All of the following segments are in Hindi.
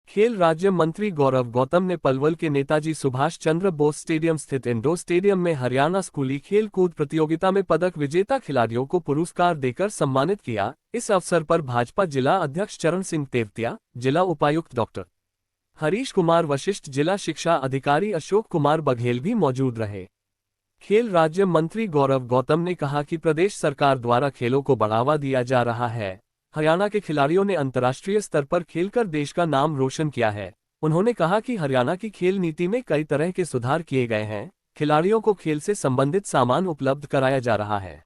खेल राज्य मंत्री गौरव गौतम ने पलवल के नेताजी सुभाष चंद्र बोस स्टेडियम स्थित इंडोर स्टेडियम में हरियाणा स्कूली खेल कूद प्रतियोगिता में पदक विजेता खिलाड़ियों को पुरस्कार देकर सम्मानित किया। इस अवसर पर भाजपा जिला अध्यक्ष चरण सिंह तेवतिया, जिला उपायुक्त डॉक्टर हरीश कुमार वशिष्ठ, जिला शिक्षा अधिकारी अशोक कुमार बघेल भी मौजूद रहे। खेल राज्य मंत्री गौरव गौतम ने कहा कि प्रदेश सरकार द्वारा खेलों को बढ़ावा दिया जा रहा है। हरियाणा के खिलाड़ियों ने अंतर्राष्ट्रीय स्तर पर खेलकर देश का नाम रोशन किया है। उन्होंने कहा कि हरियाणा की खेल नीति में कई तरह के सुधार किए गए हैं। खिलाड़ियों को खेल से संबंधित सामान उपलब्ध कराया जा रहा है।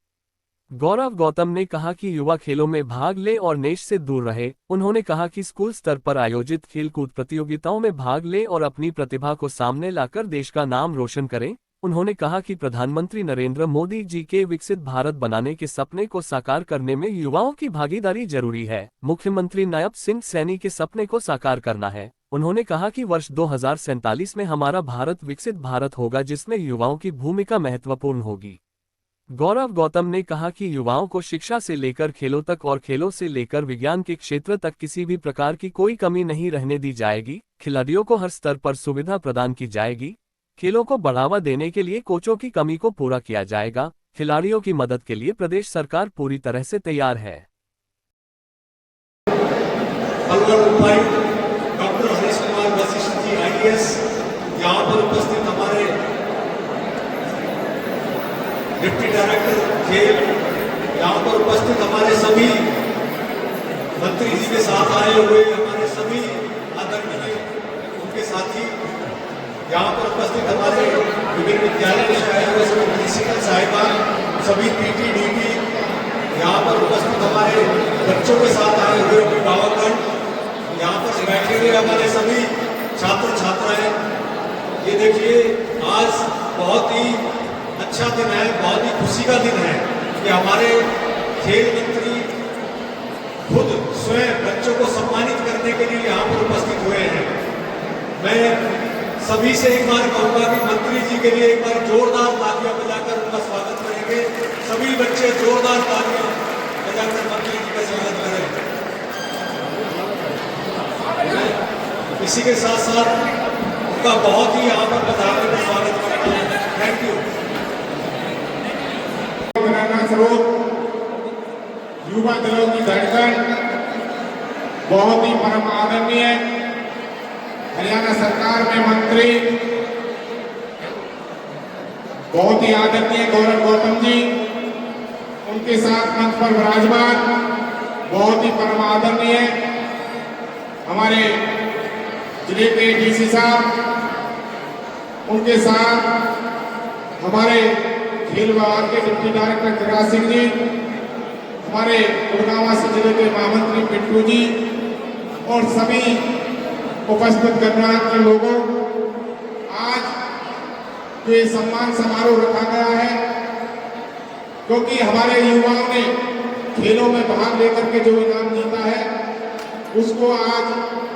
गौरव गौतम ने कहा कि युवा खेलों में भाग ले और नेश से दूर रहे। उन्होंने कहा कि स्कूल स्तर पर आयोजित खेलकूद प्रतियोगिताओं में भाग ले और अपनी प्रतिभा को सामने लाकर देश का नाम रोशन करें। उन्होंने कहा कि प्रधानमंत्री नरेंद्र मोदी जी के विकसित भारत बनाने के सपने को साकार करने में युवाओं की भागीदारी जरूरी है। मुख्यमंत्री नायब सिंह सैनी के सपने को साकार करना है। उन्होंने कहा कि वर्ष 2047 में हमारा भारत विकसित भारत होगा, जिसमें युवाओं की भूमिका महत्वपूर्ण होगी। गौरव गौतम ने कहा कि युवाओं को शिक्षा से लेकर खेलों तक और खेलों से लेकर विज्ञान के क्षेत्र तक किसी भी प्रकार की कोई कमी नहीं रहने दी जाएगी। खिलाड़ियों को हर स्तर पर सुविधा प्रदान की जाएगी। खेलों को बढ़ावा देने के लिए कोचों की कमी को पूरा किया जाएगा। खिलाड़ियों की मदद के लिए प्रदेश सरकार पूरी तरह से तैयार है। डॉक्टर हरीश कुमार वशिष्ठ जी IAS यहाँ पर उपस्थित, हमारे डिप्टी डायरेक्टर खेल यहाँ पर उपस्थित, हमारे सभी मंत्री जी के साथ आए हुए हमारे सभी आदरणीय उनके साथी, यहाँ पर उपस्थित हमारे विभिन्न विद्यालय में आए हुए सभी प्रिंसिपल साहिबान, सभी PT DP, यहाँ पर उपस्थित हमारे बच्चों के साथ आए हुए अभिभावकगण, यहाँ पर बैठे हुए हमारे सभी छात्र छात्राएं। ये देखिए, आज बहुत ही अच्छा दिन है, बहुत ही खुशी का दिन है कि हमारे खेल मंत्री खुद स्वयं बच्चों को सम्मानित करने के लिए यहाँ पर उपस्थित हुए हैं। मैं सभी से एक बार कहूंगा कि मंत्री जी के लिए एक बार जोरदार तालियां बजाकर उनका स्वागत करेंगे। सभी बच्चे जोरदार तालियां बजाकर मंत्री जी का स्वागत करें। इसी के साथ साथ उनका बहुत ही यहाँ पर पधारने का स्वागत करता हूँ। Thank you. युवा दलों की धड़कन बहुत ही परम आदरणीय हरियाणा सरकार में मंत्री बहुत ही आदरणीय गौरव गौतम जी, उनके साथ मंच पर विराजमान बहुत ही परम आदरणीय हमारे जिले के DC साहब, उनके साथ हमारे खेल विभाग के डिप्टी डायरेक्टर चिराग सिंह जी, हमारे गुड़गांव जिले के महामंत्री पिंटू जी और सभी उपस्थित गणमान्य लोगों, आज जो ये सम्मान समारोह रखा गया है, क्योंकि हमारे युवाओं ने खेलों में भाग लेकर के जो इनाम जीता है, उसको आज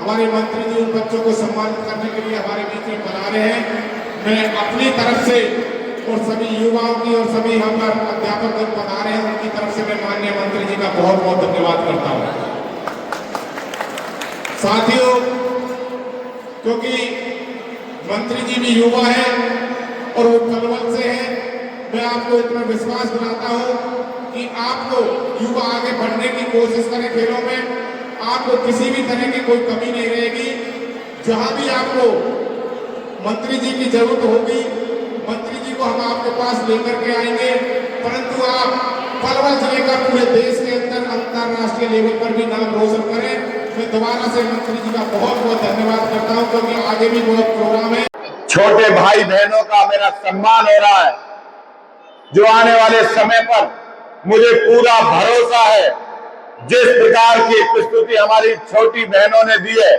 हमारे मंत्री जी उन बच्चों को सम्मानित करने के लिए हमारे बीच में बना रहे हैं। मैं अपनी तरफ से और सभी युवाओं की और सभी हम अध्यापक बना रहे हैं, उनकी तरफ से मैं माननीय मंत्री जी का बहुत बहुत धन्यवाद करता हूँ। साथियों, क्योंकि मंत्री जी भी युवा है और वो पलवल से है, मैं आपको इतना विश्वास दिलाता हूँ कि आपको युवा आगे बढ़ने की कोशिश करें खेलों में, आपको किसी भी तरह की कोई कमी नहीं रहेगी। जहां भी आपको मंत्री जी की जरूरत होगी, मंत्री जी को हम आपके पास लेकर के आएंगे, परंतु आप पलवल जिले का पूरे देश के अंदर अंतरराष्ट्रीय लेवल पर भी नाम रोशन करें। मैं दोबारा से मंत्री जी का बहुत बहुत धन्यवाद करता हूं, क्योंकि आगे भी बहुत प्रोग्राम है। छोटे भाई बहनों का मेरा सम्मान हो रहा है, जो आने वाले समय पर मुझे पूरा भरोसा है, जिस प्रकार की प्रस्तुति हमारी छोटी बहनों ने दी है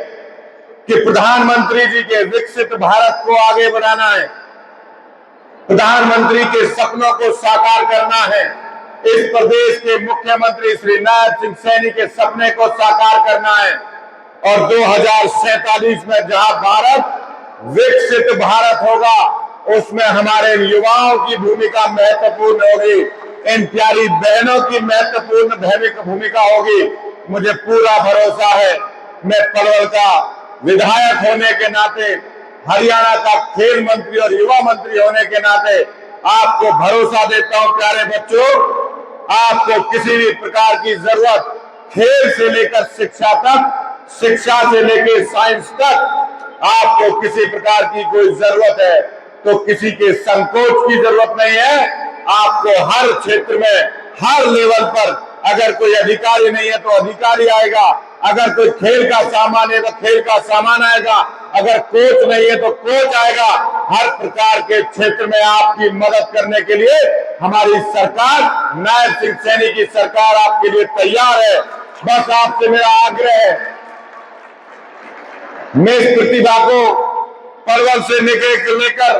कि प्रधानमंत्री जी के विकसित भारत को आगे बढ़ाना है, प्रधानमंत्री के सपनों को साकार करना है, इस प्रदेश के मुख्यमंत्री श्री नायब सिंह सैनी के सपने को साकार करना है, और 2047 में जहां भारत विकसित भारत होगा, उसमें हमारे युवाओं की भूमिका महत्वपूर्ण होगी, इन प्यारी बहनों की महत्वपूर्ण भूमिका होगी। मुझे पूरा भरोसा है, मैं पलवल का विधायक होने के नाते, हरियाणा का खेल मंत्री और युवा मंत्री होने के नाते आपको भरोसा देता हूं प्यारे बच्चों, आपको किसी भी प्रकार की जरूरत, खेल से लेकर शिक्षा तक, शिक्षा से लेकर साइंस तक, आपको किसी प्रकार की कोई जरूरत है तो किसी के संकोच की जरूरत नहीं है। आपको हर क्षेत्र में, हर लेवल पर अगर कोई अधिकारी नहीं है तो अधिकारी आएगा, अगर कोई खेल का सामान है तो खेल का सामान आएगा, अगर कोच नहीं है तो कोच आएगा। हर प्रकार के क्षेत्र में आपकी मदद करने के लिए हमारी सरकार, नायब सिंह सैनी की सरकार आपके लिए तैयार है। बस आपसे मेरा आग्रह है, मैं इस प्रतिभा को पलवल से लेकर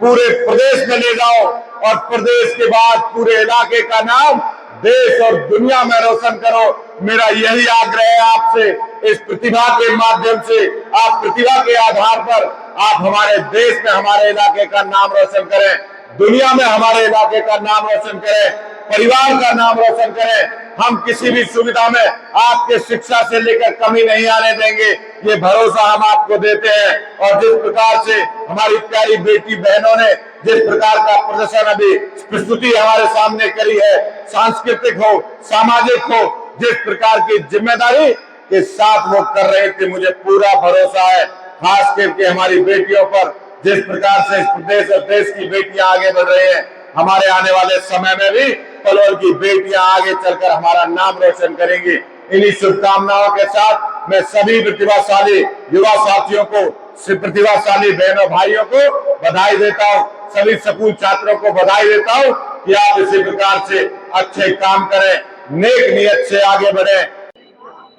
पूरे प्रदेश में ले जाओ और प्रदेश के बाद पूरे इलाके का नाम देश और दुनिया में रोशन करो। मेरा यही आग्रह है आपसे। इस प्रतिभा के माध्यम से, आप प्रतिभा के आधार पर आप हमारे देश में, हमारे इलाके का नाम रोशन करें, दुनिया में हमारे इलाके का नाम रोशन करें, परिवार का नाम रोशन करें। हम किसी भी सुविधा में आपके शिक्षा से लेकर कमी नहीं आने देंगे, ये भरोसा हम आपको देते हैं। और जिस प्रकार से हमारी प्यारी बेटी बहनों ने जिस प्रकार का प्रदर्शन अभी प्रस्तुति हमारे सामने करी है, सांस्कृतिक हो, सामाजिक हो, जिस प्रकार की जिम्मेदारी के साथ वो कर रहे थे, मुझे पूरा भरोसा है खास करके हमारी बेटियों पर। जिस प्रकार से इस प्रदेश और देश की बेटियां आगे बढ़ रही हैं, हमारे आने वाले समय में भी पलवल की बेटियां आगे चलकर हमारा नाम रोशन करेंगी। इन्हीं शुभकामनाओं के साथ मैं सभी प्रतिभाशाली युवा साथियों को, प्रतिभाशाली बहनों भाइयों को बधाई देता हूं, सभी स्कूल छात्रों को बधाई देता हूं कि आप इसी प्रकार से अच्छे काम करें, नेक नियत से आगे बढ़े।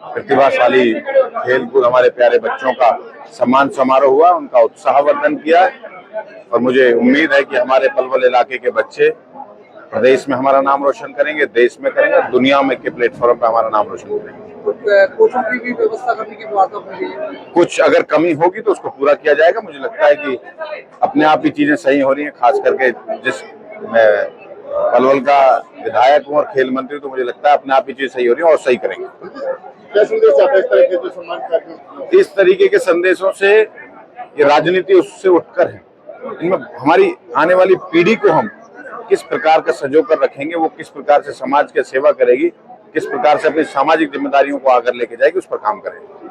प्रतिभाशाली खेलकूद हमारे प्यारे बच्चों का सम्मान समारोह हुआ, उनका उत्साहवर्धन किया और मुझे उम्मीद है कि हमारे पलवल इलाके के बच्चे प्रदेश में हमारा नाम रोशन करेंगे, देश में करेंगे, दुनिया में के प्लेटफॉर्म पर हमारा नाम रोशन करेंगे। कोचों की भी व्यवस्था करने की बात है, कुछ अगर कमी होगी तो उसको पूरा किया जाएगा। मुझे लगता है कि अपने आप ही चीजें सही हो रही हैं, खास करके जिस मैं पलवल का विधायक हूँ और खेल मंत्री, तो मुझे लगता है अपने आप ही चीजें सही हो रही हैं और सही करेंगे। क्या संदेश आप इस तरह के जो सम्मान कार्यक्रम? इस तरीके के संदेशों से ये राजनीति उससे उठकर है, इनमें हमारी आने वाली पीढ़ी को हम किस प्रकार का सजो कर रखेंगे, वो किस प्रकार से समाज की सेवा करेगी, किस प्रकार से अपनी सामाजिक जिम्मेदारियों को आगे लेके जाएगी, उस पर काम करेंगे।